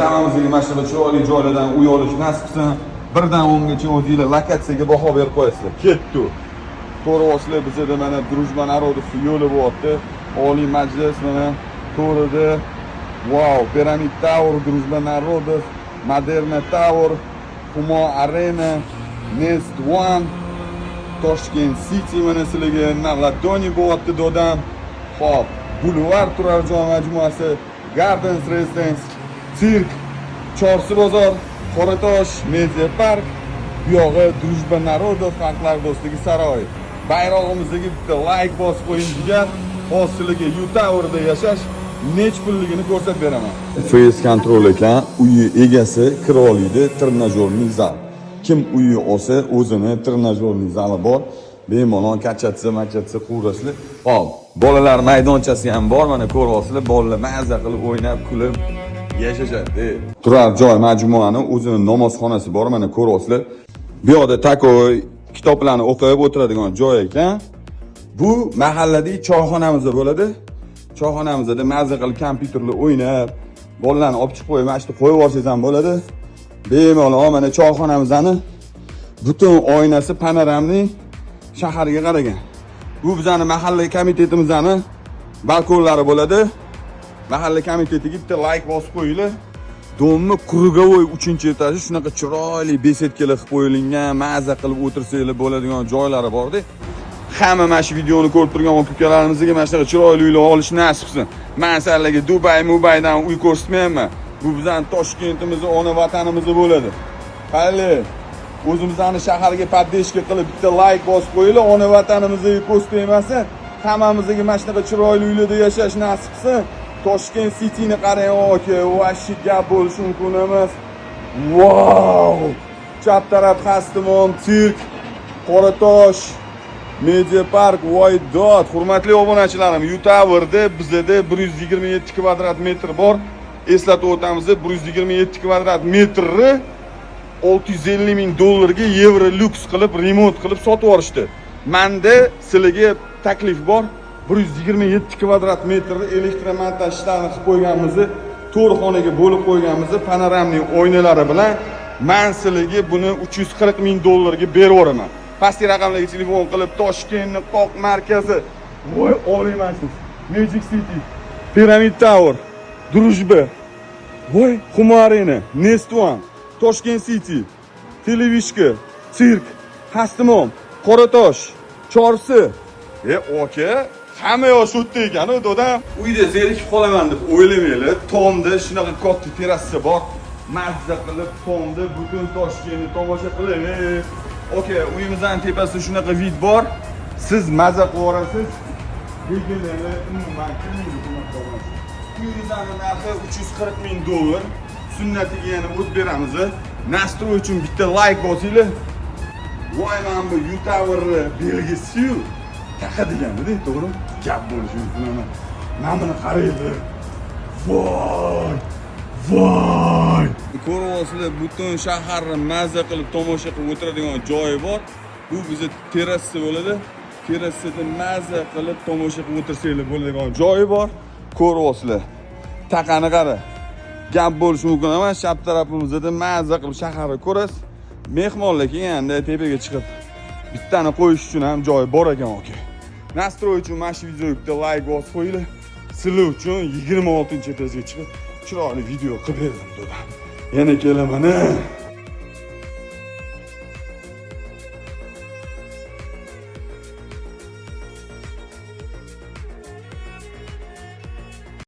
Hammamizga mana shunaqa chiroyli joylardan uy olish nasib qilsin. 1dan 10gacha o'zingizlar lokatsiyaga baho berib qo'yasizlar. Ketdi. Ko'ryapsizlar, bizda mana Drujba narodov yo'li bo'lyapti. Oliy Majlis mana to'rida. Wow, Pyramid Tower, Drujba narodov, Moderna Tower, Humo Arena, Nest One, Toshkent City mana sizlarga Navlatdoni bo'lyapti dodam. Xo'p, Boulevard turar joy majmuasi, Gardens Residence, Sirk, Chorsi bozor, Qoratosh, Media Park, bu yog'i Drujba narodov xalqlar do'stligi saroyi. Bayrog'imizdagi bitta like bosib qo'yinglar. Hozirlarga U-Tower'da yashash nech pulligini ko'rsatib beraman. Face control ekan, uy egasi kira oladi, trenajyorniy zal. Kim uyi olsa, o'zini trenajyorniy zali bor. Bemalol kachatsa qurasizlar. Hop, bolalar maydonchasi ham bor, mana ko'ryapsizlar, bolalar mazza qilib o'ynab, kulib yashashadi. Turar joy majmuani o'zini namozxonasi bor, mana ko'ryapsizlar. Bu yoqda takoy kitoblarni o'qib o'tiradigan joy ekan. Bu mahalladagi choyxonamiz bo'ladi. Choyxonamizda mazza qilib kompyuterlar o'ynab, bolalarni olib chiqib qo'yib, mana shu qo'yib yuborsangiz ham bo'ladi. Bemalol mana choyxonamizni butun oynasi panoramli shaharga qaragan. Bu bizning mahalla komitetimizning balkonlari bo'ladi. Mahalla komitetiga bitta like bosib qo'yinglar. Domni Krugovoy 3-etaji shunaqa chiroyli besetkalar qilib qo'yilgan, mazza qilib o'tirsanglar bo'ladigan joylari bor-da. Hamma mana shu videoni ko'rib turgan ukalarimizga mana shunaqa chiroyli uylar olish nasib qilsin. Men sizlarga Dubaydan uy ko'rsatmayman. Bu bizning Toshkentimiz, ona vatanimiz bo'ladi. Qani, o'zimizni shaharga paddeshka qilib bitta like bosib qo'yinglar, ona vatanimizni ko'rsatmaysan. Hammamizga mana shunaqa chiroyli uylarda yashash nasib qilsin. Toshkent City'ni qarang aka, vashi gap bo'lishi mumkin emas. Wow! Chap taraf Xastimon, Sirk, Qoratosh, Media Park, Voydod. Hurmatli obunachilarim, U-Tower'da bizda 127 kvadrat metr bor. Eslatib o'tamiz, 127 kvadrat metrni $650 ming yevro lyuks qilib, remont qilib sotib yuborishdi. Menda sizlarga taklif bor. 127 kvadrat metrni elektromontaj ishlarini qilib qo'yganmiz, to'rxonaga bo'lib qo'yganmiz, panoramli oynalari bilan men sizlarga buni $340 ming ga berib yuboraman. Pastki raqamlarga telefon qilib, Toshkentning qoq markazi, voy oliymansiz. Magic City, Pyramid Tower, Drujba, voy Humo Arena, Nest One, Toshkent City, Televishka, Sirk, Xastimon, Qoratosh, Chorsi. Oka, hamma yosh o'tdi ekan, dodam. Uyda zerikib qolaman deb o'ylamanglar. Tomda shunaqa katta terrasa bor. Mazza qilib tomda butun Toshkentni tomosha qiling. Oka, uyimizning tepasida shunaqa vid bor. Siz mazza qilasiz. Lekin umuman kimning bunaqa bo'ladi? Uyimizning narxi $340 ming. Sunnatiga yana o't beramiz. Nastroy uchun bitta like bosinglar. Voy, men bu U-Tower belgisi-yu. Taqa deganda-da, to'g'ri? Gap bo'lishi mumkin emas. Men buni qaraydi. Voy! Voy! Ko'ryapsizlar, butun shaharni mazza qilib tomosha qilib o'tiradigan joyi bor. Bu bizda terrasa bo'ladi. Terrasada mazza qilib tomosha qilib o'tirsanglar bo'ladigan joyi bor. Ko'ryapsizlar. Taqani qara. Gap bo'lishi mumkin emas. Chap tarafimizda mazza qilib shaharni ko'rasiz. Mehmonlar kelganda tepaga chiqib bittani qo'yish uchun ham joy bor ekan aka. Nastroy uchun mana shu videoga bitta like bosib qo'yinglar. Sizlar uchun 26-etajga chiqib chiroyli video qilib berdim, dodam. Yana kelaman.